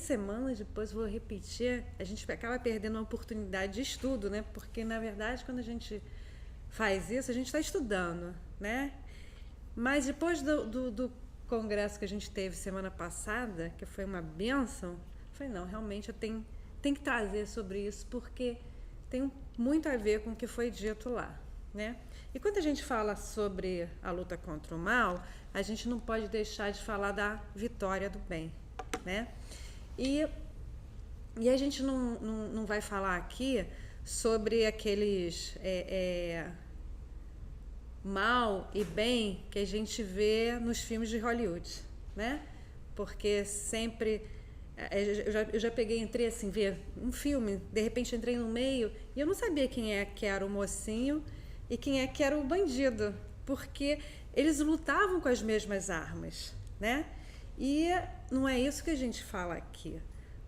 semanas depois vou repetir, a gente acaba perdendo uma oportunidade de estudo, né? Porque, na verdade, quando a gente faz isso, a gente está estudando, né? Mas depois do congresso que a gente teve semana passada, que foi uma bênção, eu falei, não, realmente eu tenho que trazer sobre isso, porque tem muito a ver com o que foi dito lá, né? E quando a gente fala sobre a luta contra o mal, a gente não pode deixar de falar da vitória do bem, né? E a gente não vai falar aqui sobre aqueles mal e bem que a gente vê nos filmes de Hollywood, né? Porque sempre eu já peguei, entrei assim, ver um filme, de repente entrei no meio e eu não sabia quem é que era o mocinho e quem é que era o bandido, porque eles lutavam com as mesmas armas, né? E não é isso que a gente fala aqui.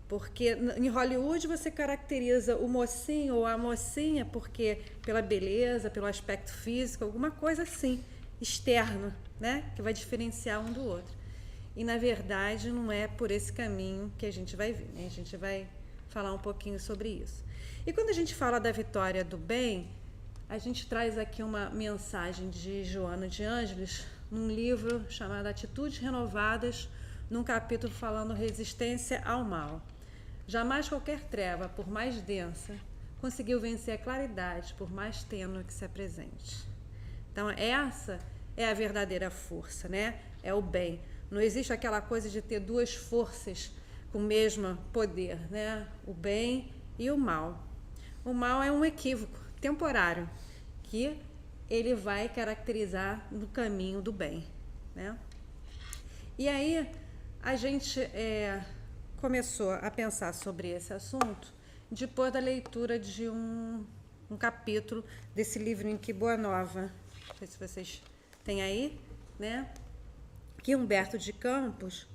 Porque em Hollywood você caracteriza o mocinho ou a mocinha porque pela beleza, pelo aspecto físico, alguma coisa assim, externo, né? Que vai diferenciar um do outro. E na verdade não é por esse caminho que a gente vai ver, né? A gente vai falar um pouquinho sobre isso. E quando a gente fala da vitória do bem, a gente traz aqui uma mensagem de Joana de Ângeles, num livro chamado Atitudes Renovadas, num capítulo falando resistência ao mal. Jamais qualquer treva, por mais densa, conseguiu vencer a claridade, por mais tênue que se apresente. Então, essa é a verdadeira força, né? É o bem. Não existe aquela coisa de ter duas forças com o mesmo poder, né? O bem e o mal. O mal é um equívoco temporário que ele vai caracterizar no caminho do bem, né? E aí a gente começou a pensar sobre esse assunto depois da leitura de um capítulo desse livro em Que Boa Nova, não sei se vocês têm aí, né? Que Humberto de Campos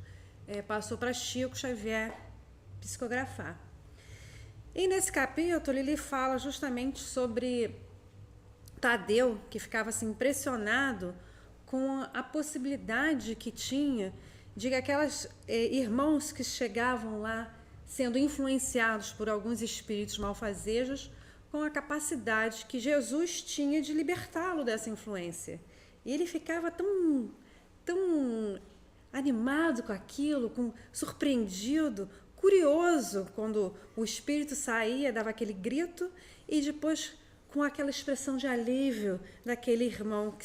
passou para Chico Xavier psicografar. E nesse capítulo ele fala justamente sobre Tadeu, que ficava assim, impressionado com a possibilidade que tinha de que aquelas irmãos que chegavam lá sendo influenciados por alguns espíritos malfazejos, com a capacidade que Jesus tinha de libertá-lo dessa influência. E ele ficava tão animado com aquilo, surpreendido, curioso, quando o espírito saía, dava aquele grito, e depois com aquela expressão de alívio daquele irmão que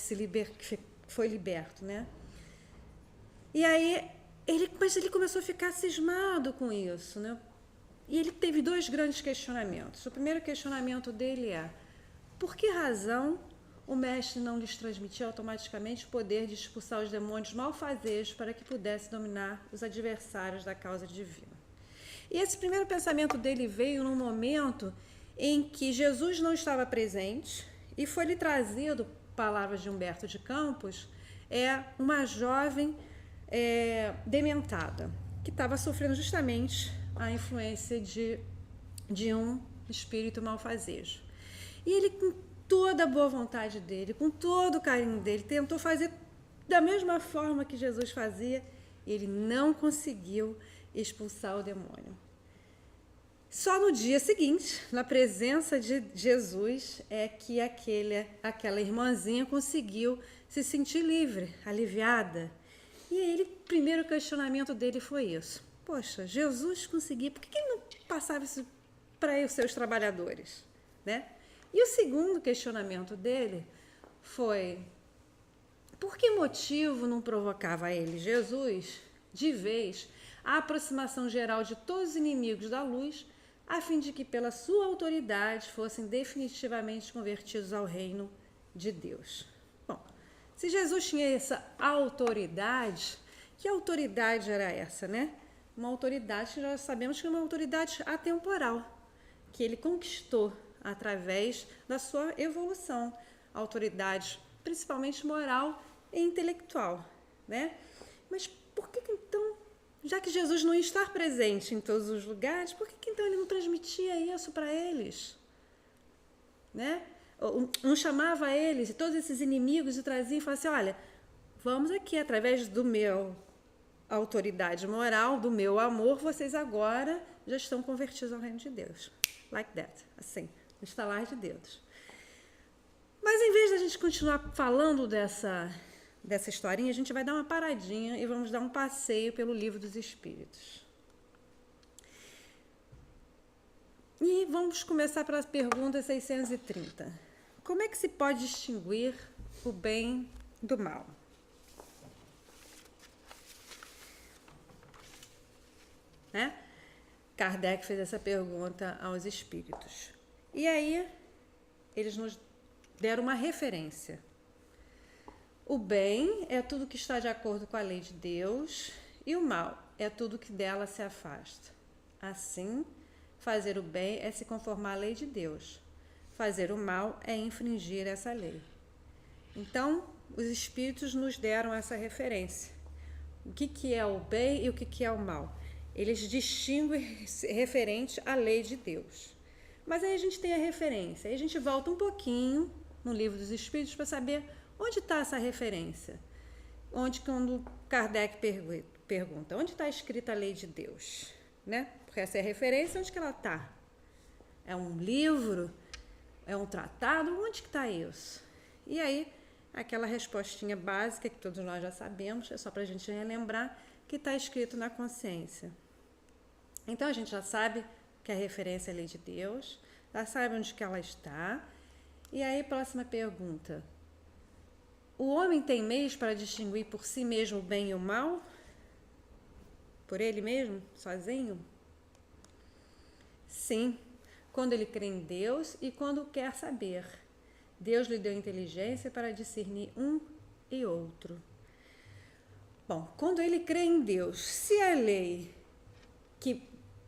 foi liberto, né? E aí, ele começou a ficar cismado com isso, né? E ele teve dois grandes questionamentos. O primeiro questionamento dele é: por que razão o mestre não lhes transmitia automaticamente o poder de expulsar os demônios malfazejos para que pudesse dominar os adversários da causa divina? E esse primeiro pensamento dele veio num momento em que Jesus não estava presente e foi-lhe trazido, palavras de Humberto de Campos, uma jovem dementada, que estava sofrendo justamente a influência de um espírito malfazejo. E ele, com toda a boa vontade dele, com todo o carinho dele, tentou fazer da mesma forma que Jesus fazia, e ele não conseguiu expulsar o demônio. Só no dia seguinte, na presença de Jesus, é que aquela irmãzinha conseguiu se sentir livre, aliviada. E aí, o primeiro questionamento dele foi isso: poxa, Jesus conseguia, por que ele não passava isso para os seus trabalhadores, né? E o segundo questionamento dele foi: por que motivo não provocava ele, Jesus, de vez, a aproximação geral de todos os inimigos da luz, a fim de que, pela sua autoridade, fossem definitivamente convertidos ao reino de Deus? Bom, se Jesus tinha essa autoridade, que autoridade era essa, né? Uma autoridade que nós sabemos que é uma autoridade atemporal, que ele conquistou através da sua evolução, autoridade principalmente moral e intelectual, né? Mas por que então, já que Jesus não ia estar presente em todos os lugares, por que então ele não transmitia isso para eles, né? Não chamava eles e todos esses inimigos e trazia e falava assim: olha, vamos aqui através do meu autoridade moral do meu amor, vocês agora já estão convertidos ao reino de Deus. Like that. Assim, no estalar de dedos. Mas em vez da gente continuar falando dessa historinha, a gente vai dar uma paradinha e vamos dar um passeio pelo Livro dos Espíritos. E vamos começar pela pergunta 630. Como é que se pode distinguir o bem do mal? Né? Kardec fez essa pergunta aos espíritos. E aí, eles nos deram uma referência. O bem é tudo que está de acordo com a lei de Deus e o mal é tudo que dela se afasta. Assim, fazer o bem é se conformar à lei de Deus. Fazer o mal é infringir essa lei. Então, os espíritos nos deram essa referência. O que é o bem e o que é o mal? Eles distinguem referente à lei de Deus. Mas aí a gente tem a referência. Aí a gente volta um pouquinho no Livro dos Espíritos para saber onde está essa referência. Quando Kardec pergunta, onde está escrita a lei de Deus? Né? Porque essa é a referência, onde que ela está? É um livro? É um tratado? Onde que está isso? E aí, aquela respostinha básica que todos nós já sabemos, é só para a gente relembrar, que está escrito na consciência. Então, a gente já sabe que a referência é a lei de Deus, já sabe onde que ela está. E aí, próxima pergunta. O homem tem meios para distinguir por si mesmo o bem e o mal? Por ele mesmo, sozinho? Sim, quando ele crê em Deus e quando quer saber. Deus lhe deu inteligência para discernir um e outro. Bom, quando ele crê em Deus, se a lei, que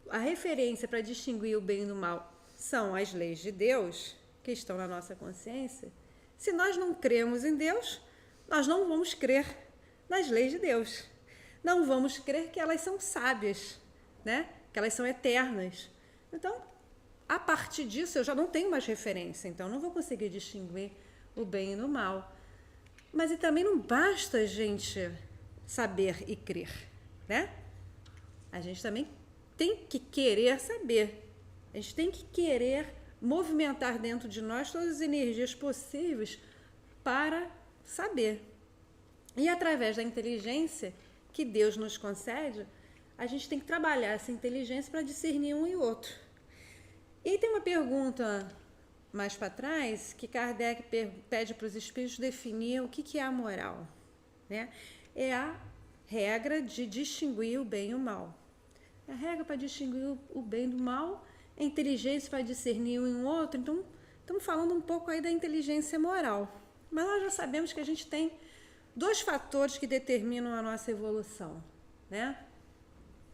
a referência para distinguir o bem do mal são as leis de Deus, que estão na nossa consciência, se nós não cremos em Deus, nós não vamos crer nas leis de Deus. Não vamos crer que elas são sábias, né? Que elas são eternas. Então, a partir disso, eu já não tenho mais referência, então não vou conseguir distinguir o bem e o mal. Mas e também não basta a gente saber e crer, né? A gente também tem que querer saber. A gente tem que querer movimentar dentro de nós todas as energias possíveis para saber. E através da inteligência que Deus nos concede, a gente tem que trabalhar essa inteligência para discernir um e outro. E tem uma pergunta mais para trás que Kardec pede para os espíritos definir o que é a moral, né? É a regra de distinguir o bem e o mal. A regra para distinguir o bem do mal, a inteligência para discernir um e o outro. Então, estamos falando um pouco aí da inteligência moral. Mas nós já sabemos que a gente tem dois fatores que determinam a nossa evolução, né?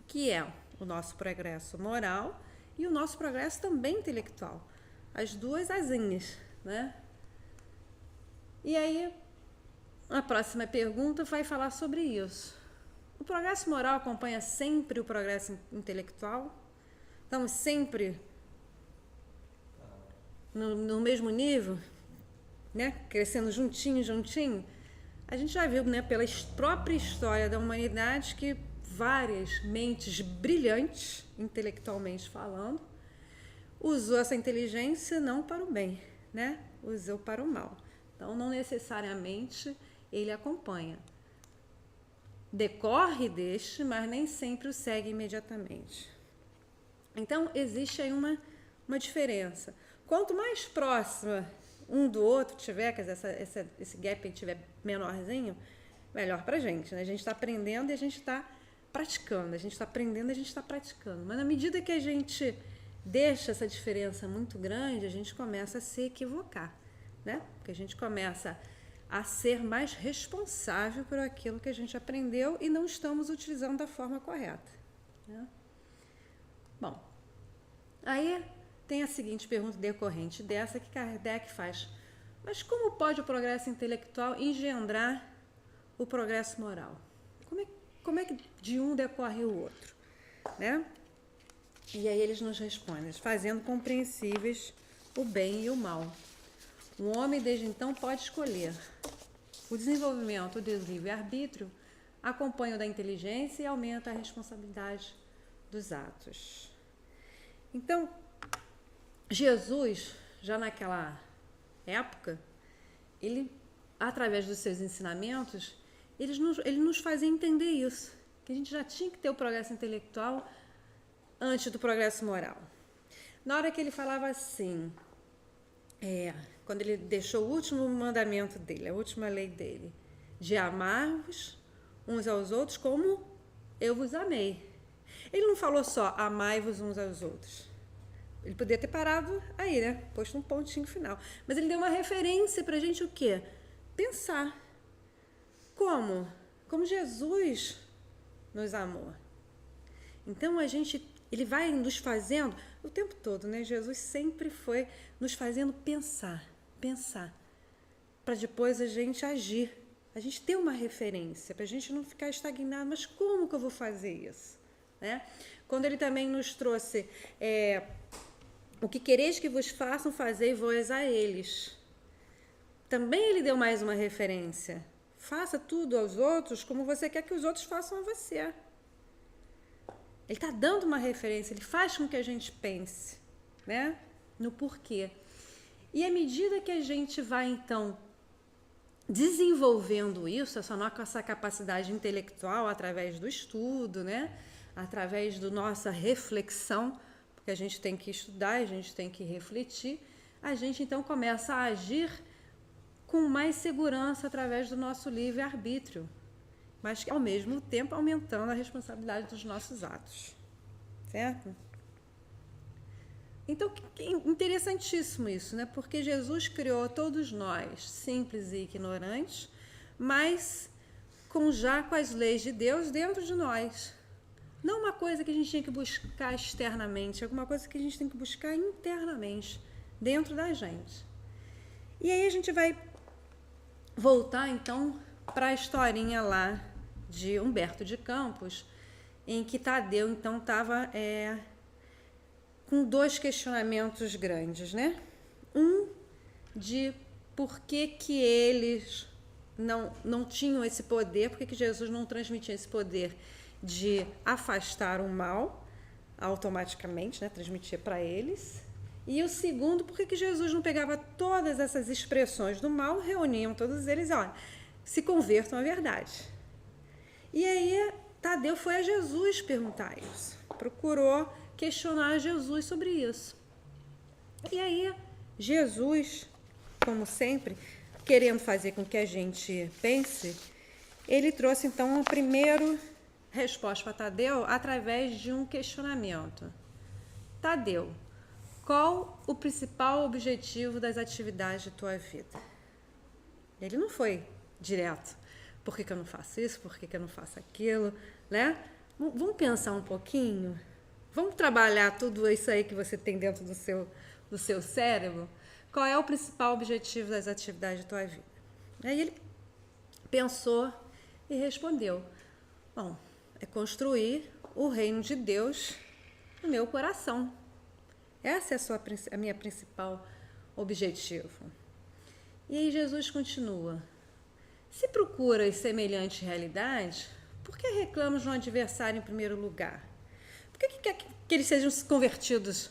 Que é o nosso progresso moral e o nosso progresso também intelectual. As duas asinhas, né? E aí, a próxima pergunta vai falar sobre isso. O progresso moral acompanha sempre o progresso intelectual? Estamos sempre no mesmo nível, né? Crescendo juntinho. A gente já viu, né, pela própria história da humanidade que várias mentes brilhantes, intelectualmente falando, usou essa inteligência não para o bem, né? Usou para o mal. Então, não necessariamente ele acompanha. Decorre deste, mas nem sempre o segue imediatamente. Então, existe aí uma diferença. Quanto mais próxima um do outro tiver, quer dizer, esse gap estiver menorzinho, melhor para a gente, né? A gente está aprendendo e a gente está praticando. A gente está aprendendo e a gente está praticando. Mas na medida que a gente deixa essa diferença muito grande, a gente começa a se equivocar, né? Porque a gente começa a ser mais responsável por aquilo que a gente aprendeu e não estamos utilizando da forma correta, né? Bom, aí tem a seguinte pergunta decorrente dessa que Kardec faz. Mas como pode o progresso intelectual engendrar o progresso moral? Como é que de um decorre o outro, né? E aí eles nos respondem, fazendo compreensíveis o bem e o mal. O homem, desde então, pode escolher. O desenvolvimento do livre-arbítrio acompanha o da inteligência e aumenta a responsabilidade dos atos. Então, Jesus, já naquela época, ele, através dos seus ensinamentos, ele nos fazia entender isso, que a gente já tinha que ter o progresso intelectual antes do progresso moral. Na hora que ele falava assim, quando ele deixou o último mandamento dele, a última lei dele, de amar-vos uns aos outros como eu vos amei. Ele não falou só amai-vos uns aos outros. Ele poderia ter parado aí, né? Posto um pontinho final. Mas ele deu uma referência pra gente o quê? Pensar. Como? Como Jesus nos amou. Então ele vai nos fazendo o tempo todo, né? Jesus sempre foi nos fazendo pensar, para depois a gente agir, a gente ter uma referência, para a gente não ficar estagnado. Mas como que eu vou fazer isso? Né? Quando ele também nos trouxe o que quereis que vos façam, fazei vós a eles. Também ele deu mais uma referência. Faça tudo aos outros como você quer que os outros façam a você. Ele está dando uma referência, ele faz com que a gente pense, né, no porquê. E à medida que a gente vai, então, desenvolvendo isso, essa capacidade intelectual através do estudo, né, através da nossa reflexão, porque a gente tem que estudar, a gente tem que refletir, a gente então começa a agir com mais segurança através do nosso livre-arbítrio, mas ao mesmo tempo aumentando a responsabilidade dos nossos atos, certo? Então, interessantíssimo isso, né? Porque Jesus criou todos nós, simples e ignorantes, mas com as leis de Deus dentro de nós. Não uma coisa que a gente tinha que buscar externamente, alguma coisa que a gente tem que buscar internamente, dentro da gente. E aí a gente vai voltar, então, para a historinha lá de Humberto de Campos, em que Tadeu, então, estava com dois questionamentos grandes, né? Um de por que eles não tinham esse poder, por que Jesus não transmitia esse poder de afastar o mal automaticamente, né? Transmitia para eles. E o segundo, por que Jesus não pegava todas essas expressões do mal, reuniam todos eles, olha, se convertam à verdade. E aí Tadeu foi a Jesus perguntar isso, procurou questionar Jesus sobre isso. E aí Jesus, como sempre, querendo fazer com que a gente pense, ele trouxe então a primeira resposta para Tadeu através de um questionamento. Tadeu, qual o principal objetivo das atividades de tua vida? Ele não foi direto. Por que eu não faço isso? Por que eu não faço aquilo? Né? Vamos pensar um pouquinho? Vamos trabalhar tudo isso aí que você tem dentro do seu cérebro? Qual é o principal objetivo das atividades de tua vida? Aí ele pensou e respondeu. Bom, é construir o reino de Deus no meu coração. Essa é a minha principal objetivo. E aí Jesus continua. Se procuras semelhante realidade, por que reclamas de um adversário em primeiro lugar? Por que quer que eles sejam convertidos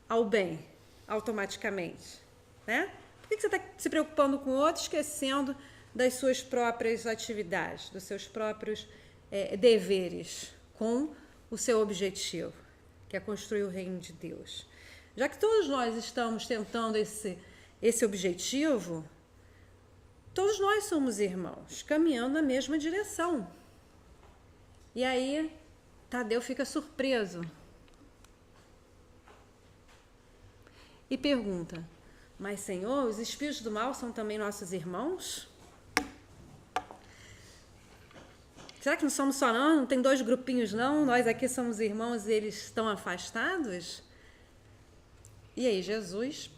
ao bem automaticamente? Né? Por que você está se preocupando com o outro, esquecendo das suas próprias atividades, dos seus próprios deveres, com o seu objetivo, que é construir o reino de Deus? Já que todos nós estamos tentando esse objetivo, todos nós somos irmãos, caminhando na mesma direção. E aí, Tadeu fica surpreso e pergunta, mas Senhor, os espíritos do mal são também nossos irmãos? Será que não somos só nós? Não tem dois grupinhos não? Nós aqui somos irmãos e eles estão afastados? E aí Jesus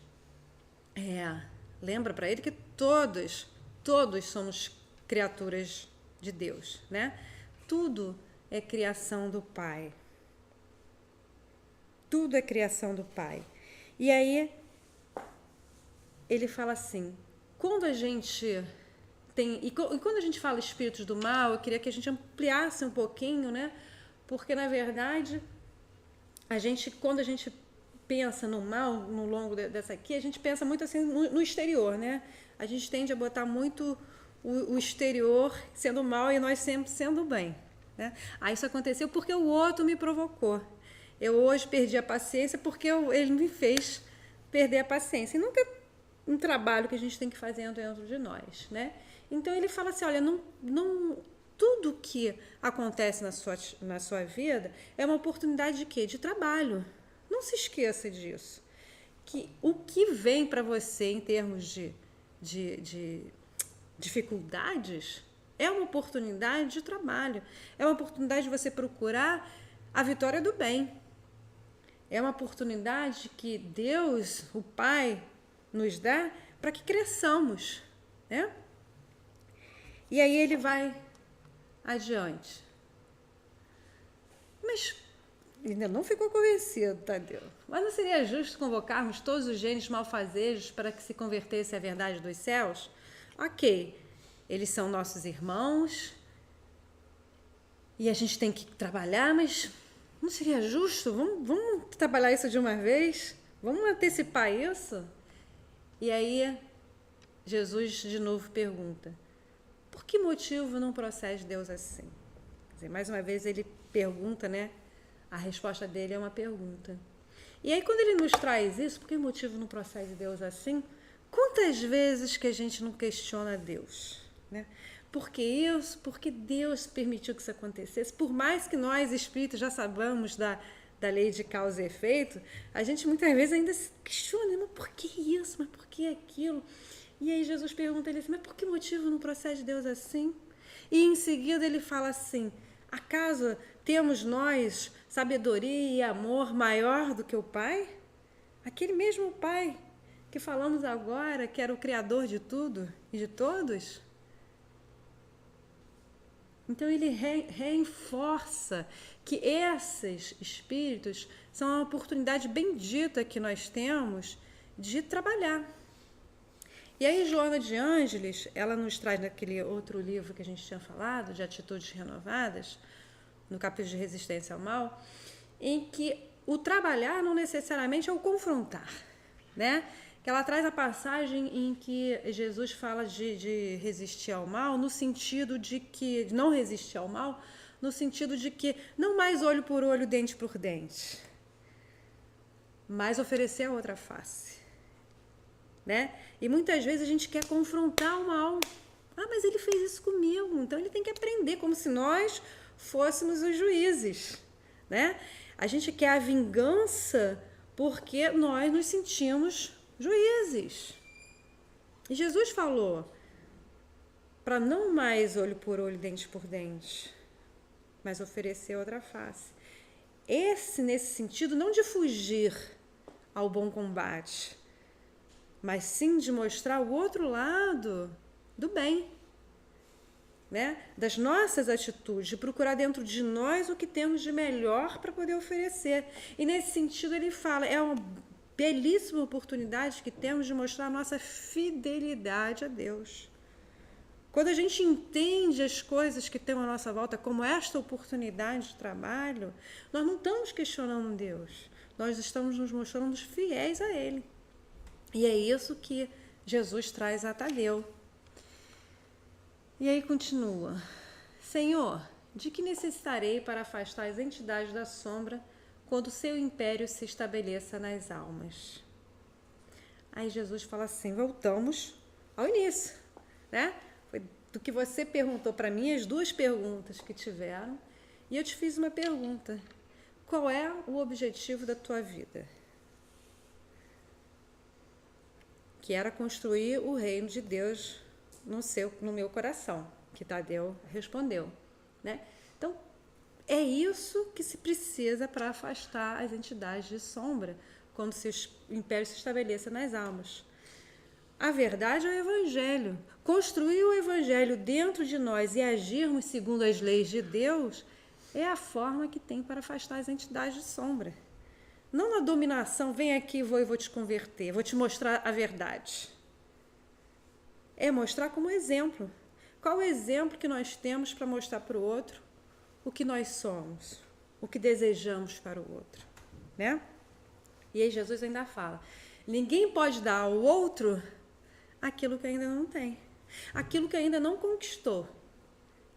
lembra para ele que todos somos criaturas de Deus, né? Tudo é criação do Pai. Tudo é criação do Pai. E aí ele fala assim, quando a gente E quando a gente fala espíritos do mal, eu queria que a gente ampliasse um pouquinho, né? Porque, na verdade, quando a gente pensa no mal, no longo dessa aqui, a gente pensa muito assim no exterior, né? A gente tende a botar muito o exterior sendo mal e nós sempre sendo bem, né? Aí isso aconteceu porque o outro me provocou. Eu hoje perdi a paciência porque ele me fez perder a paciência. E nunca um trabalho que a gente tem que fazer dentro de nós, né? Então ele fala assim, olha, tudo que acontece na sua vida é uma oportunidade de quê? De trabalho. Não se esqueça disso. Que o que vem para você em termos de dificuldades é uma oportunidade de trabalho. É uma oportunidade de você procurar a vitória do bem. É uma oportunidade que Deus, o Pai, nos dá para que cresçamos, né? E aí ele vai adiante. Mas ainda não ficou convencido, Tadeu. Mas não seria justo convocarmos todos os gênios malfazejos para que se convertessem à verdade dos céus? Ok, eles são nossos irmãos e a gente tem que trabalhar, mas não seria justo? Vamos trabalhar isso de uma vez? Vamos antecipar isso? E aí Jesus de novo pergunta, por que motivo não procede Deus assim? Quer dizer, mais uma vez ele pergunta, né? A resposta dele é uma pergunta. E aí quando ele nos traz isso, por que motivo não procede Deus assim? Quantas vezes que a gente não questiona Deus, né? Por que isso? Porque Deus permitiu que isso acontecesse. Por mais que nós, espíritos, já sabamos da lei de causa e efeito, a gente muitas vezes ainda se questiona, mas por que isso? Mas por que aquilo? E aí Jesus pergunta ele assim, mas por que motivo não procede Deus assim? E em seguida ele fala assim, acaso temos nós sabedoria e amor maior do que o Pai? Aquele mesmo Pai que falamos agora, que era o Criador de tudo e de todos? Então ele reforça que esses espíritos são uma oportunidade bendita que nós temos de trabalhar. E aí Joana de Ângeles, ela nos traz naquele outro livro que a gente tinha falado, de Atitudes Renovadas, no capítulo de Resistência ao Mal, em que o trabalhar não necessariamente é o confrontar, né? Que ela traz a passagem em que Jesus fala de resistir ao mal, no sentido de que, não resistir ao mal, no sentido de que não mais olho por olho, dente por dente, mas oferecer a outra face, né? E muitas vezes a gente quer confrontar o mal. Ah, mas ele fez isso comigo, então ele tem que aprender, como se nós fôssemos os juízes, né? A gente quer a vingança porque nós nos sentimos juízes. E Jesus falou para não mais olho por olho, dente por dente, mas oferecer outra face. Nesse sentido, não de fugir ao bom combate, mas sim de mostrar o outro lado do bem, né? Das nossas atitudes, de procurar dentro de nós o que temos de melhor para poder oferecer. E nesse sentido ele fala, é uma belíssima oportunidade que temos de mostrar a nossa fidelidade a Deus. Quando a gente entende as coisas que tem à nossa volta como esta oportunidade de trabalho, nós não estamos questionando Deus, nós estamos nos mostrando fiéis a Ele. E é isso que Jesus traz a Tadeu. E aí continua, Senhor, de que necessitarei para afastar as entidades da sombra quando o seu império se estabeleça nas almas? Aí Jesus fala assim, voltamos ao início, né? Foi do que você perguntou para mim, as duas perguntas que tiveram, e eu te fiz uma pergunta. Qual é o objetivo da tua vida? Que era construir o reino de Deus no meu coração, que Tadeu respondeu, né? Então, é isso que se precisa para afastar as entidades de sombra quando o império se estabeleça nas almas. A verdade é o Evangelho. Construir o Evangelho dentro de nós e agirmos segundo as leis de Deus é a forma que tem para afastar as entidades de sombra. Não na dominação, vem aqui, vou te converter, vou te mostrar a verdade. É mostrar como exemplo. Qual o exemplo que nós temos para mostrar para o outro o que nós somos, o que desejamos para o outro, né? E aí Jesus ainda fala, ninguém pode dar ao outro aquilo que ainda não tem, aquilo que ainda não conquistou,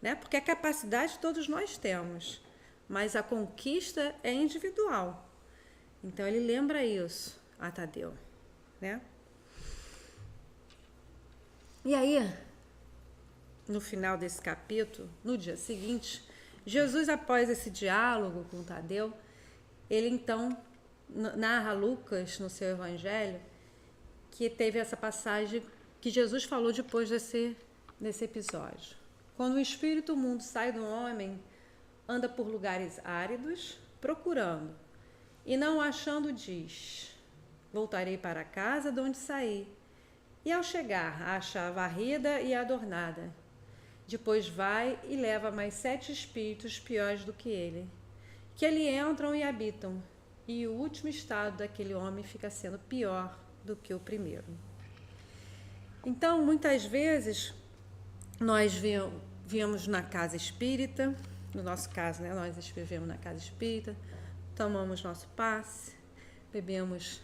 né? Porque a capacidade todos nós temos, mas a conquista é individual. Então ele lembra isso a Tadeu, né? E aí, no final desse capítulo, no dia seguinte, Jesus, após esse diálogo com Tadeu, ele então narra Lucas no seu evangelho que teve essa passagem que Jesus falou depois desse episódio. Quando o espírito mundo sai do homem, anda por lugares áridos, procurando, e não achando diz, voltarei para a casa de onde saí, e ao chegar, acha a varrida e adornada. Depois vai e leva mais 7 espíritos piores do que ele, que ali entram e habitam, e o último estado daquele homem fica sendo pior do que o primeiro. Então, muitas vezes, nós viemos na casa espírita, no nosso caso, né, nós escrevemos na casa espírita, tomamos nosso passe, bebemos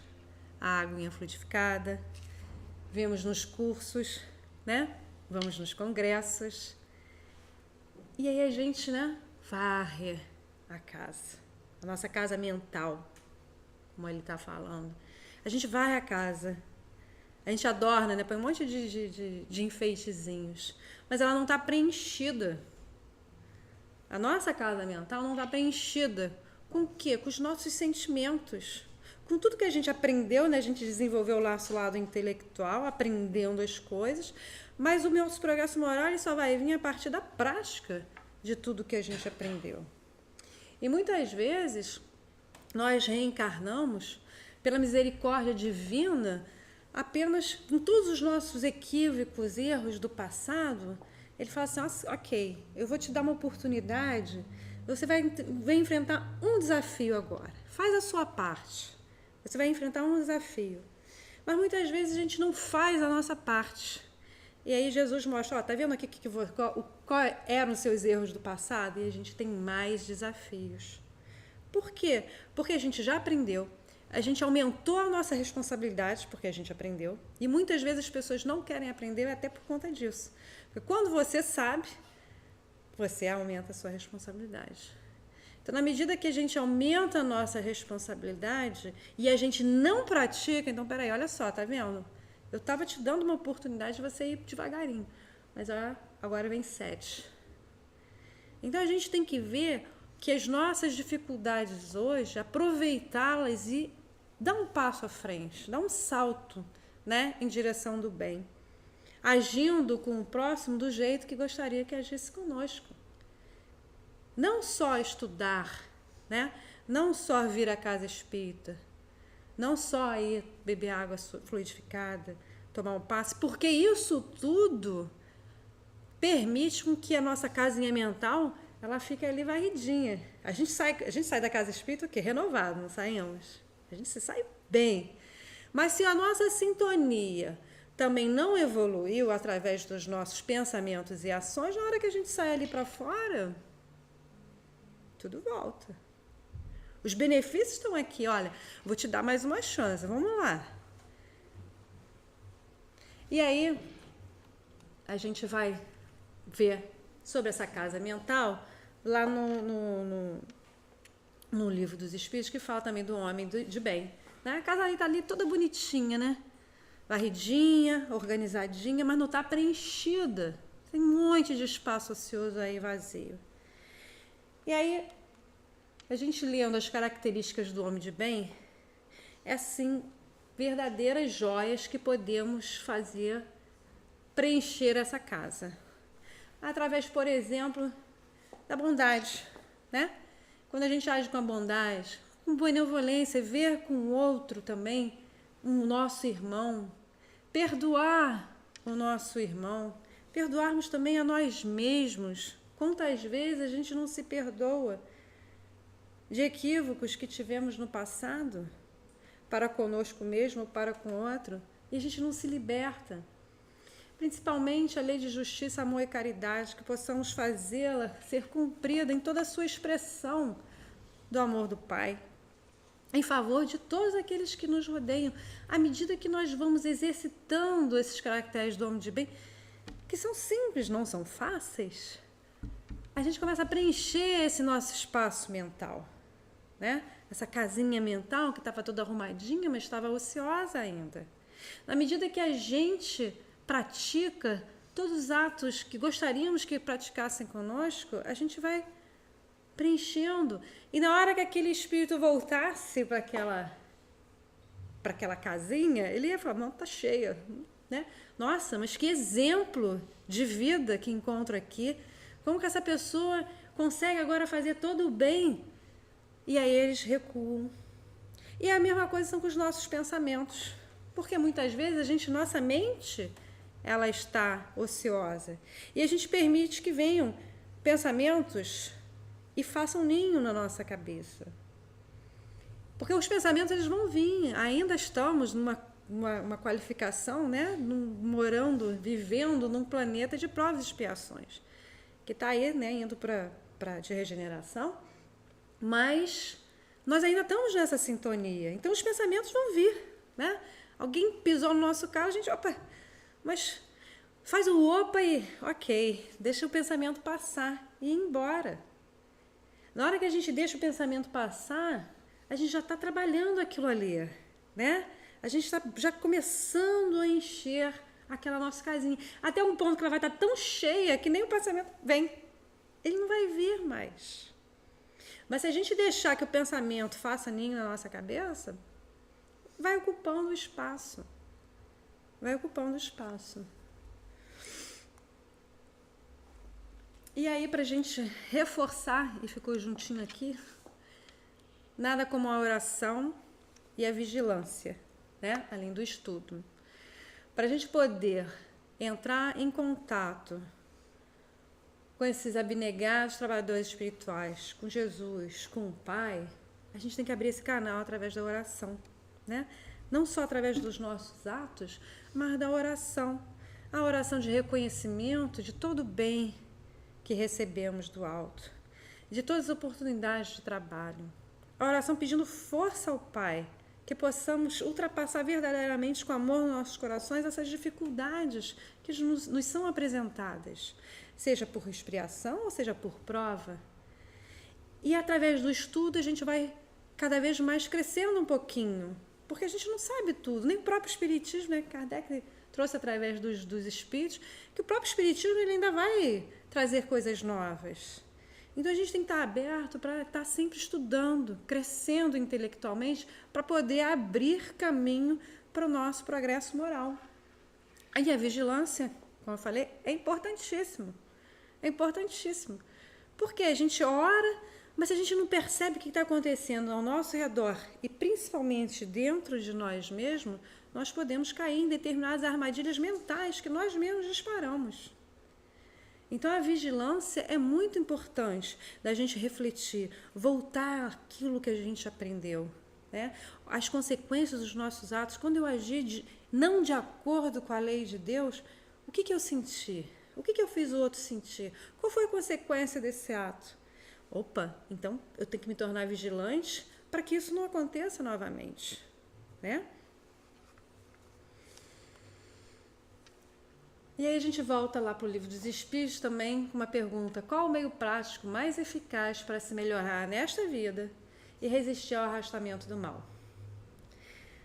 a aguinha fluidificada, vemos nos cursos, né? Vamos nos congressos. E aí a gente, né, varre a casa. A nossa casa mental, como ele está falando. A gente varre a casa. A gente adorna, né? Põe um monte de enfeitezinhos. Mas ela não está preenchida. A nossa casa mental não está preenchida. Com o quê? Com os nossos sentimentos. Com tudo que a gente aprendeu, né? A gente desenvolveu o nosso lado intelectual, aprendendo as coisas, mas o nosso progresso moral ele só vai vir a partir da prática de tudo que a gente aprendeu. E muitas vezes nós reencarnamos pela misericórdia divina apenas com todos os nossos equívocos, erros do passado. Ele fala assim, ok, eu vou te dar uma oportunidade, você vai enfrentar um desafio agora, faz a sua parte. Você vai enfrentar um desafio. Mas muitas vezes a gente não faz a nossa parte. E aí Jesus mostra, tá vendo aqui qual eram os seus erros do passado? E a gente tem mais desafios. Por quê? Porque a gente já aprendeu. A gente aumentou a nossa responsabilidade, porque a gente aprendeu. E muitas vezes as pessoas não querem aprender até por conta disso. Porque quando você sabe, você aumenta a sua responsabilidade. Então, na medida que a gente aumenta a nossa responsabilidade e a gente não pratica, então, peraí, olha só, tá vendo? Eu estava te dando uma oportunidade de você ir devagarinho, mas agora vem 7. Então, a gente tem que ver que as nossas dificuldades hoje, aproveitá-las e dar um passo à frente, dar um salto, né, em direção do bem, agindo com o próximo do jeito que gostaria que agisse conosco. Não só estudar, né? Não só vir à casa espírita, não só ir beber água fluidificada, tomar um passe, porque isso tudo permite com que a nossa casinha mental ela fique ali varridinha. A gente sai da casa espírita o quê? Renovado, não saímos? A gente se sai bem. Mas se a nossa sintonia também não evoluiu através dos nossos pensamentos e ações, na hora que a gente sai ali para fora, tudo volta. Os benefícios estão aqui, olha, vou te dar mais uma chance, vamos lá. E aí, a gente vai ver sobre essa casa mental lá no livro dos Espíritos, que fala também do homem de bem. Né? A casa ali está ali toda bonitinha, né? Varridinha, organizadinha, mas não está preenchida. Tem um monte de espaço ocioso aí vazio. E aí, a gente lendo as características do homem de bem, é assim, verdadeiras joias que podemos fazer preencher essa casa. Através, por exemplo, da bondade, né? Quando a gente age com a bondade, com benevolência, ver com o outro também, o nosso irmão, perdoar o nosso irmão, perdoarmos também a nós mesmos. Quantas vezes a gente não se perdoa de equívocos que tivemos no passado, para conosco mesmo ou para com outro, e a gente não se liberta. principalmente a lei de justiça, amor e caridade, que possamos fazê-la ser cumprida em toda a sua expressão do amor do Pai, em favor de todos aqueles que nos rodeiam, à medida que nós vamos exercitando esses caracteres do homem de bem, que são simples, não são fáceis, a gente começa a preencher esse nosso espaço mental, né? Essa casinha mental que estava toda arrumadinha, mas estava ociosa ainda. Na medida que a gente pratica todos os atos que gostaríamos que praticassem conosco, a gente vai preenchendo. E na hora que aquele espírito voltasse para aquela casinha, ele ia falar, não, tá cheia, né? Nossa, mas que exemplo de vida que encontro aqui. Como que essa pessoa consegue agora fazer todo o bem? E aí eles recuam. E a mesma coisa são com os nossos pensamentos. Porque muitas vezes nossa mente, ela está ociosa. E a gente permite que venham pensamentos e façam ninho na nossa cabeça. Porque os pensamentos eles vão vir. Ainda estamos numa qualificação, né? Vivendo num planeta de provas e expiações. Que está aí, né? Indo para de regeneração. Mas nós ainda estamos nessa sintonia. Então os pensamentos vão vir, né? Alguém pisou no nosso carro, a gente, opa, mas faz o opa e, ok, deixa o pensamento passar e ir embora. Na hora que a gente deixa o pensamento passar, a gente já está trabalhando aquilo ali, né? A gente está já começando a encher aquela nossa casinha. Até um ponto que ela vai estar tão cheia que nem o pensamento vem. Ele não vai vir mais. Mas se a gente deixar que o pensamento faça ninho na nossa cabeça, vai ocupando o espaço. Vai ocupando o espaço. E aí, para a gente reforçar, e ficou juntinho aqui, nada como a oração e a vigilância, né? Além do estudo. Para a gente poder entrar em contato com esses abnegados trabalhadores espirituais, com Jesus, com o Pai, a gente tem que abrir esse canal através da oração, né? Não só através dos nossos atos, mas da oração. A oração de reconhecimento de todo o bem que recebemos do alto, de todas as oportunidades de trabalho. A oração pedindo força ao Pai, que possamos ultrapassar verdadeiramente com amor nos nossos corações essas dificuldades que nos são apresentadas, seja por expiação ou seja por prova. E através do estudo a gente vai cada vez mais crescendo um pouquinho, porque a gente não sabe tudo, nem o próprio Espiritismo, né? Kardec trouxe através dos Espíritos, que o próprio Espiritismo ele ainda vai trazer coisas novas. Então a gente tem que estar aberto para estar sempre estudando, crescendo intelectualmente, para poder abrir caminho para o nosso progresso moral. E a vigilância, como eu falei, é importantíssimo. É importantíssimo. Porque a gente ora, mas se a gente não percebe o que está acontecendo ao nosso redor, e principalmente dentro de nós mesmos, nós podemos cair em determinadas armadilhas mentais que nós mesmos disparamos. Então a vigilância é muito importante da gente refletir, voltar àquilo que a gente aprendeu, né? As consequências dos nossos atos, quando eu agir não de acordo com a lei de Deus, o que eu senti? O que eu fiz o outro sentir? Qual foi a consequência desse ato? Opa, então eu tenho que me tornar vigilante para que isso não aconteça novamente, né? E aí a gente volta lá para o Livro dos Espíritos também com uma pergunta: qual o meio prático mais eficaz para se melhorar nesta vida e resistir ao arrastamento do mal?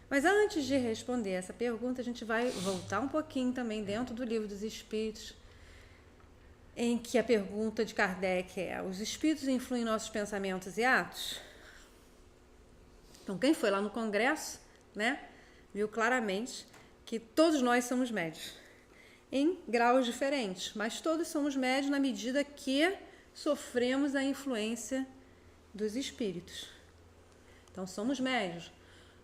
Mas antes de responder essa pergunta, a gente vai voltar um pouquinho também dentro do Livro dos Espíritos, em que a pergunta de Kardec é: os espíritos influem em nossos pensamentos e atos? Então, quem foi lá no congresso, né, viu claramente que todos nós somos médios, em graus diferentes, mas todos somos médios na medida que sofremos a influência dos espíritos. Então, somos médios.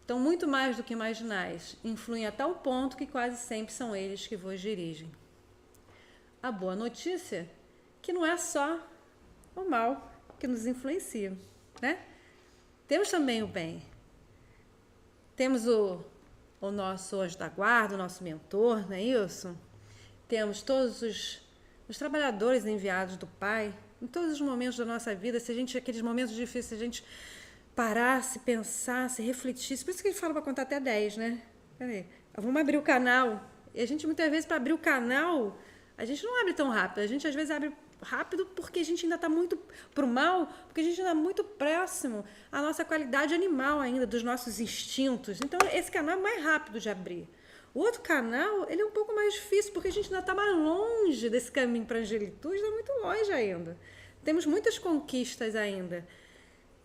Então, muito mais do que imaginais, influem a tal ponto que quase sempre são eles que vos dirigem. A boa notícia é que não é só o mal que nos influencia, né? Temos também o bem. Temos o nosso anjo da guarda, o nosso mentor, não é isso? temos todos os trabalhadores enviados do Pai, em todos os momentos da nossa vida, se a gente, aqueles momentos difíceis, se a gente parasse, pensasse, refletisse, por isso que ele fala para contar até 10, né? Peraí, vamos abrir o canal. E a gente, muitas vezes, para abrir o canal, a gente não abre tão rápido, a gente às vezes abre rápido porque a gente ainda está muito pro mal, porque a gente ainda é muito próximo à nossa qualidade animal ainda, dos nossos instintos. Então, esse canal é mais rápido de abrir. O outro canal, ele é um pouco mais difícil, porque a gente ainda está mais longe desse caminho para a angelitude, está muito longe ainda. Temos muitas conquistas ainda.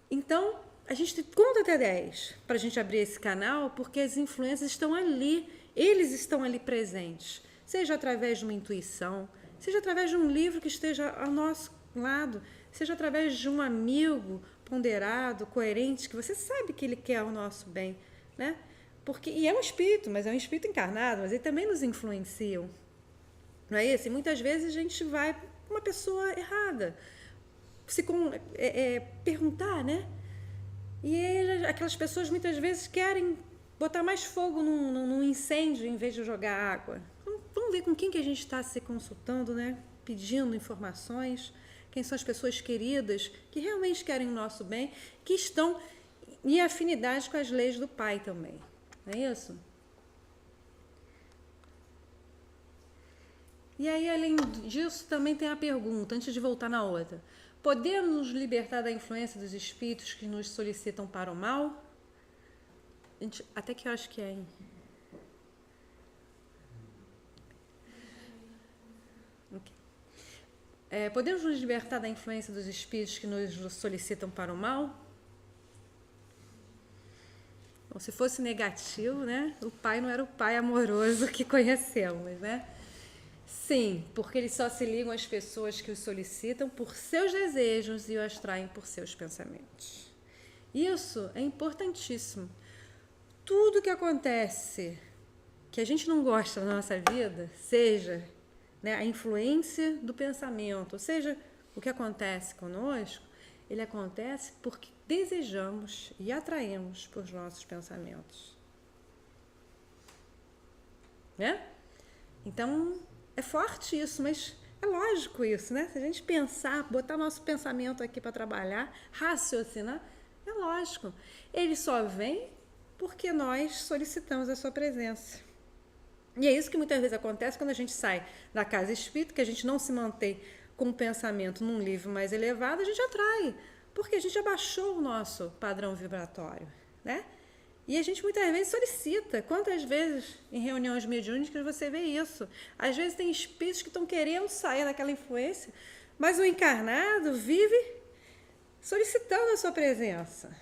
Então, a gente conta até 10 para a gente abrir esse canal, porque as influências estão ali, eles estão ali presentes. Seja através de uma intuição, seja através de um livro que esteja ao nosso lado, seja através de um amigo ponderado, coerente, que você sabe que ele quer o nosso bem, né? E é um espírito, mas é um espírito encarnado, mas ele também nos influencia. Não é isso? E muitas vezes a gente vai para uma pessoa errada, perguntar, né? E aquelas pessoas muitas vezes querem botar mais fogo num incêndio em vez de jogar água. Vamos ver com quem que a gente está se consultando, né? Pedindo informações, quem são as pessoas queridas que realmente querem o nosso bem, que estão em afinidade com as leis do Pai também. Não é isso? E aí, além disso, também tem a pergunta, antes de voltar na outra. Podemos nos libertar da influência dos espíritos que nos solicitam para o mal? Até que horas que é, hein? Okay. Podemos nos libertar da influência dos espíritos que nos solicitam para o mal? Bom, se fosse negativo, né? O Pai não era o Pai amoroso que conhecemos, né? Sim, porque eles só se ligam às pessoas que os solicitam por seus desejos e os atraem por seus pensamentos. Isso é importantíssimo. Tudo que acontece que a gente não gosta na nossa vida, seja, né, a influência do pensamento, seja o que acontece conosco, ele acontece porque desejamos e atraímos por nossos pensamentos. Né? Então, é forte isso, mas é lógico isso, né? Se a gente pensar, botar nosso pensamento aqui para trabalhar, raciocinar, é lógico. Ele só vem porque nós solicitamos a sua presença. E é isso que muitas vezes acontece quando a gente sai da casa espírita, que a gente não se mantém com o pensamento num nível mais elevado, a gente atrai, porque a gente abaixou o nosso padrão vibratório, né? E a gente muitas vezes solicita. Quantas vezes em reuniões mediúnicas você vê isso? Às vezes tem espíritos que estão querendo sair daquela influência, mas o encarnado vive solicitando a sua presença.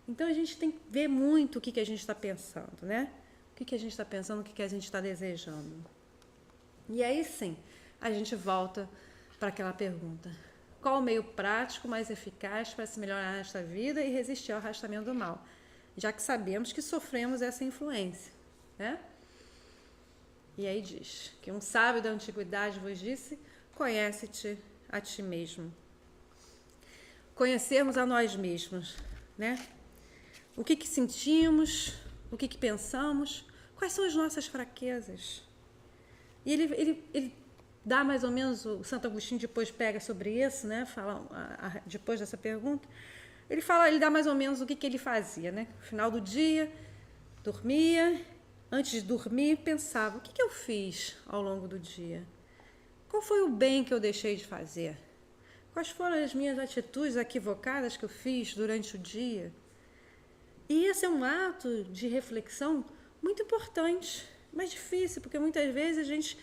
Então a gente tem que ver muito o que a gente está pensando, né? O que a gente está pensando, o que a gente está desejando. E aí sim, a gente volta para aquela pergunta. Qual o meio prático mais eficaz para se melhorar nesta vida e resistir ao arrastamento do mal? Já que sabemos que sofremos essa influência, né? E aí diz que um sábio da antiguidade vos disse, conhece-te a ti mesmo. Conhecermos a nós mesmos, né? O que sentimos, o que pensamos, quais são as nossas fraquezas. E ele dá mais ou menos, o Santo Agostinho depois pega sobre isso, né? Fala, depois dessa pergunta, ele dá mais ou menos o que ele fazia, né? No final do dia, dormia, antes de dormir, pensava, o que eu fiz ao longo do dia? Qual foi o bem que eu deixei de fazer? Quais foram as minhas atitudes equivocadas que eu fiz durante o dia? E esse é um ato de reflexão muito importante, mas difícil, porque muitas vezes a gente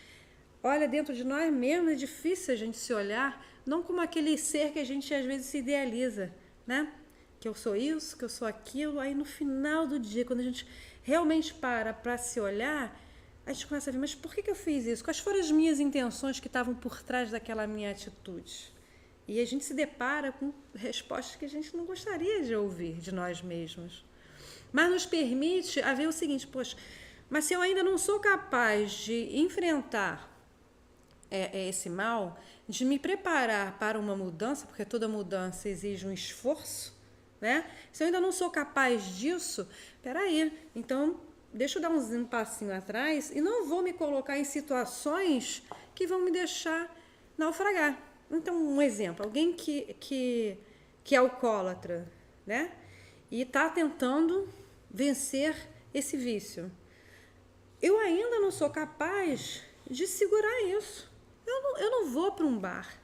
olha dentro de nós mesmos, é difícil a gente se olhar, não como aquele ser que a gente às vezes se idealiza, né? Que eu sou isso, que eu sou aquilo, aí no final do dia, quando a gente realmente para se olhar, a gente começa a ver, mas por que eu fiz isso? Quais foram as minhas intenções que estavam por trás daquela minha atitude? E a gente se depara com respostas que a gente não gostaria de ouvir de nós mesmos. Mas nos permite a ver o seguinte, poxa, mas se eu ainda não sou capaz de enfrentar esse mal, de me preparar para uma mudança, porque toda mudança exige um esforço, né? Se eu ainda não sou capaz disso, peraí, então deixa eu dar um passinho atrás e não vou me colocar em situações que vão me deixar naufragar. Então, um exemplo, alguém que é alcoólatra, né? E está tentando vencer esse vício. Eu ainda não sou capaz de segurar isso. Eu não vou para um bar,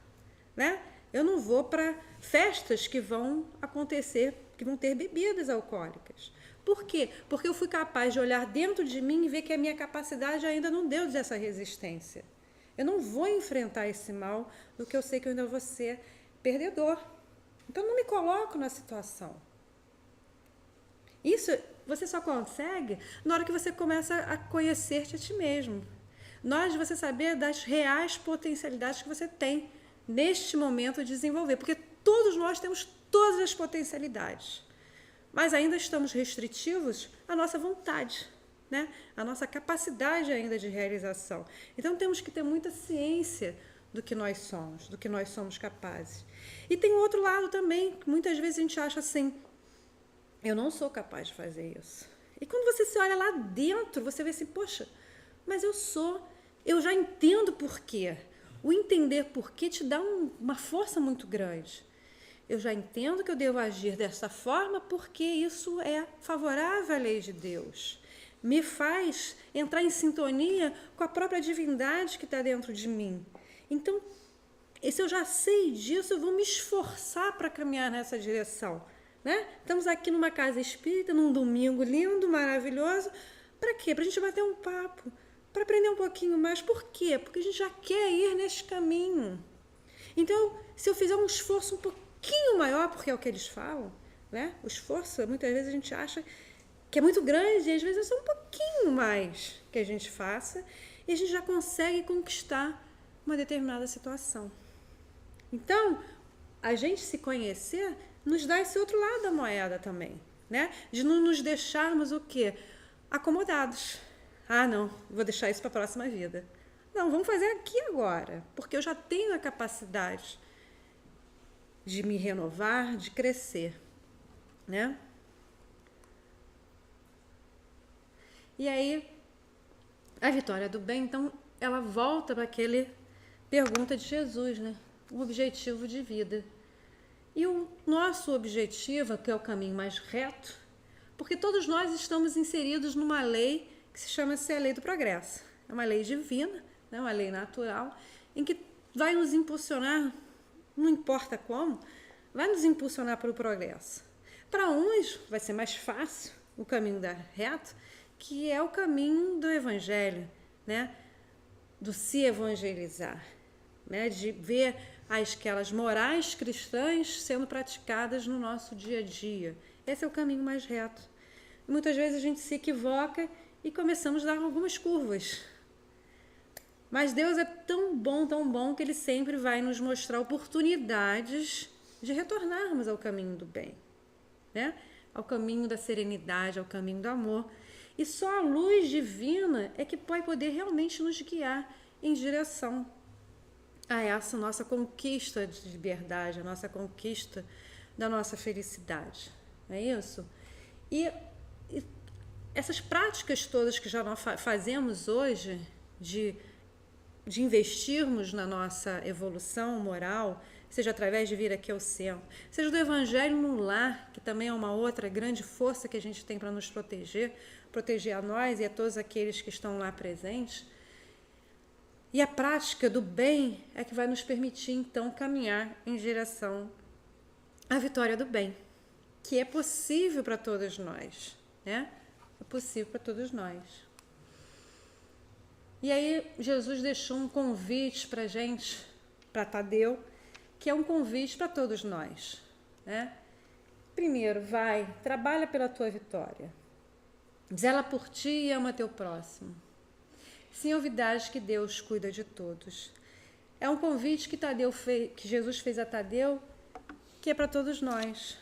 né? Eu não vou para festas que vão acontecer, que vão ter bebidas alcoólicas. Por quê? Porque eu fui capaz de olhar dentro de mim e ver que a minha capacidade ainda não deu dessa resistência. Eu não vou enfrentar esse mal do que eu sei que eu ainda vou ser perdedor. Então, não me coloco na situação. Isso você só consegue na hora que você começa a conhecer-te a ti mesmo. Na hora de você saber das reais potencialidades que você tem neste momento de desenvolver. Porque todos nós temos todas as potencialidades. Mas ainda estamos restritivos à nossa vontade, né? À nossa capacidade ainda de realização. Então, temos que ter muita ciência do que nós somos capazes. E tem outro lado também, que muitas vezes a gente acha assim, eu não sou capaz de fazer isso. E quando você se olha lá dentro, você vê assim, poxa, mas eu já entendo por quê. O entender por quê te dá uma força muito grande. Eu já entendo que eu devo agir dessa forma porque isso é favorável à lei de Deus. Me faz entrar em sintonia com a própria divindade que está dentro de mim. Então, se eu já sei disso, eu vou me esforçar para caminhar nessa direção. Né? Estamos aqui numa casa espírita, num domingo lindo, maravilhoso. Para quê? Para a gente bater um papo, para aprender um pouquinho mais. Por quê? Porque a gente já quer ir nesse caminho. Então, se eu fizer um esforço um pouquinho maior, porque é o que eles falam, né? O esforço, muitas vezes a gente acha que é muito grande, e às vezes é só um pouquinho mais que a gente faça, e a gente já consegue conquistar uma determinada situação. Então, a gente se conhecer nos dá esse outro lado da moeda também, né? De não nos deixarmos o quê? Acomodados. Ah, não, vou deixar isso para a próxima vida. Não, vamos fazer aqui agora, porque eu já tenho a capacidade de me renovar, de crescer, né? E aí, a vitória do bem, então, ela volta para aquele pergunta de Jesus, né? O objetivo de vida. E o nosso objetivo, que é o caminho mais reto, porque todos nós estamos inseridos numa lei que se chama-se a lei do progresso. É uma lei divina, né? Uma lei natural, em que vai nos impulsionar, não importa como, vai nos impulsionar para o progresso. Para uns vai ser mais fácil o caminho da reto, que é o caminho do evangelho, né? Do se evangelizar, né? De ver aquelas morais cristãs sendo praticadas no nosso dia a dia. Esse é o caminho mais reto. Muitas vezes a gente se equivoca e começamos a dar algumas curvas. Mas Deus é tão bom, que Ele sempre vai nos mostrar oportunidades de retornarmos ao caminho do bem, né? Ao caminho da serenidade, ao caminho do amor. E só a luz divina é que vai poder realmente nos guiar em direção a essa nossa conquista de liberdade, a nossa conquista da nossa felicidade. Não é isso? E essas práticas todas que já nós fazemos hoje, de investirmos na nossa evolução moral, seja através de vir aqui ao centro, seja do Evangelho no lar, que também é uma outra grande força que a gente tem para nos proteger a nós e a todos aqueles que estão lá presentes. E a prática do bem é que vai nos permitir, então, caminhar em direção à vitória do bem, que é possível para todos nós, né? É possível para todos nós. E aí, Jesus deixou um convite para a gente, para Tadeu, que é um convite para todos nós, né? Primeiro, vai, trabalha pela tua vitória. Zela por ti e ama teu próximo. Sim, ouvidas que Deus cuida de todos. É um convite que Jesus fez a Tadeu, que é para todos nós.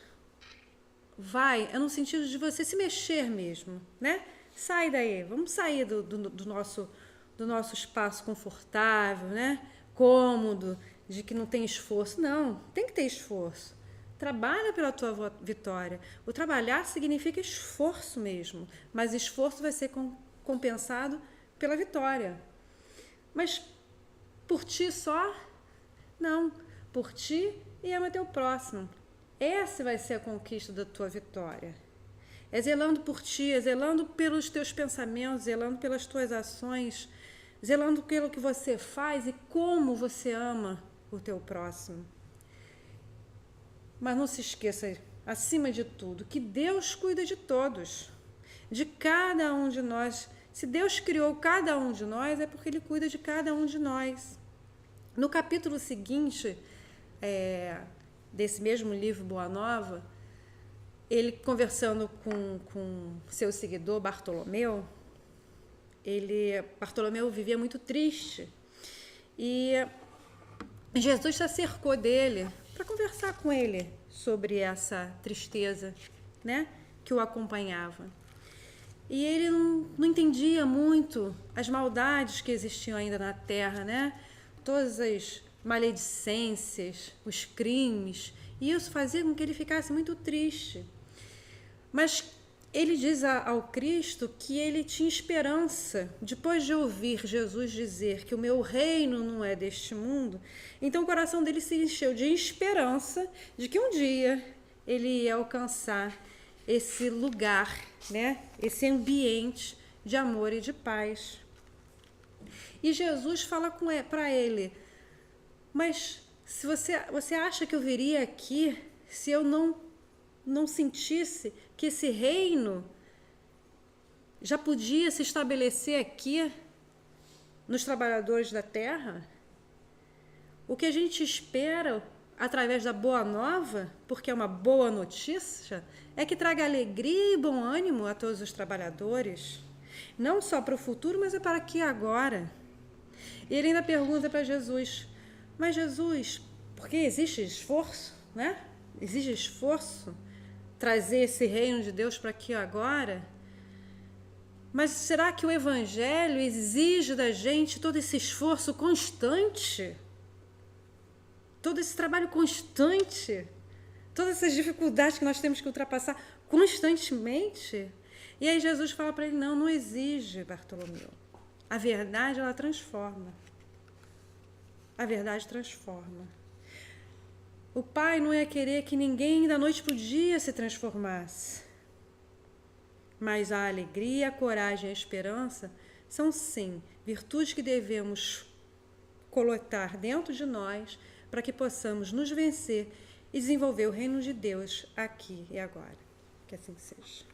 Vai, é no sentido de você se mexer mesmo, né? Sai daí, vamos sair do nosso espaço confortável, né? Cômodo, de que não tem esforço. Não, tem que ter esforço. trabalha pela tua vitória. O trabalhar significa esforço mesmo, mas esforço vai ser compensado pela vitória. Mas por ti só? Não. Por ti e ama teu próximo. Essa vai ser a conquista da tua vitória. É zelando por ti, é zelando pelos teus pensamentos, zelando pelas tuas ações, zelando pelo que você faz e como você ama o teu próximo. Mas não se esqueça, acima de tudo, que Deus cuida de todos, de cada um de nós. Se Deus criou cada um de nós, é porque Ele cuida de cada um de nós. No capítulo seguinte, desse mesmo livro Boa Nova, ele conversando com seu seguidor Bartolomeu, Bartolomeu vivia muito triste e Jesus se acercou dele para conversar com ele sobre essa tristeza, né, que o acompanhava. E ele não entendia muito as maldades que existiam ainda na terra, né? Todas as maledicências, os crimes, e isso fazia com que ele ficasse muito triste. Mas ele diz ao Cristo que ele tinha esperança, depois de ouvir Jesus dizer que o meu reino não é deste mundo, então o coração dele se encheu de esperança de que um dia ele ia alcançar esse lugar, né? Esse ambiente de amor e de paz. E Jesus fala para ele, mas se você acha que eu viria aqui se eu não sentisse que esse reino já podia se estabelecer aqui nos trabalhadores da terra? O que a gente espera através da boa nova, porque é uma boa notícia, é que traga alegria e bom ânimo a todos os trabalhadores, não só para o futuro, mas é para aqui e agora. E ele ainda pergunta para Jesus, mas Jesus, porque existe esforço, né? Exige esforço trazer esse reino de Deus para aqui agora? Mas será que o Evangelho exige da gente todo esse esforço constante? Todo esse trabalho constante? Todas essas dificuldades que nós temos que ultrapassar constantemente? E aí Jesus fala para ele, não exige, Bartolomeu. A verdade, ela transforma. A verdade transforma. O Pai não ia querer que ninguém da noite para o dia se transformasse. Mas a alegria, a coragem e a esperança são, sim, virtudes que devemos colocar dentro de nós para que possamos nos vencer e desenvolver o reino de Deus aqui e agora. Que assim seja.